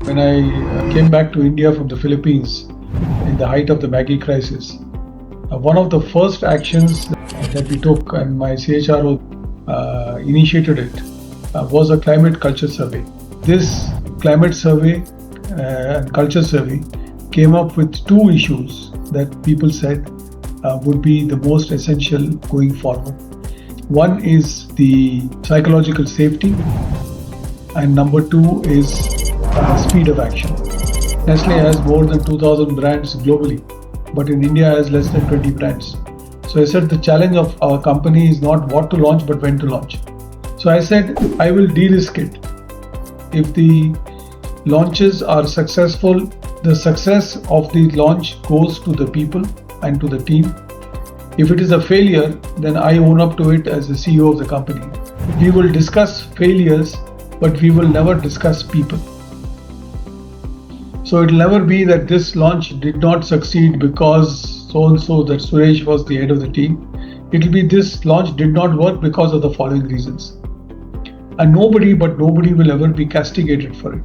When I came back to India from the Philippines in the height of the Maggie crisis, one of the first actions that we took, and my CHRO initiated it, was a climate culture survey. This climate survey and culture survey came up with two issues that people said would be the most essential going forward. One is the psychological safety, and number two is speed of action. Nestlé has more than 2,000 brands globally, but in India has less than 20 brands. So I said the challenge of our company is not what to launch, but when to launch. So I said I will de-risk it. If the launches are successful, the success of the launch goes to the people and to the team. If it is a failure, then I own up to it as the CEO of the company. We will discuss failures, but we will never discuss people. So it will never be that this launch did not succeed because so-and-so, that Suresh was the head of the team. It will be this launch did not work because of the following reasons. And nobody will ever be castigated for it.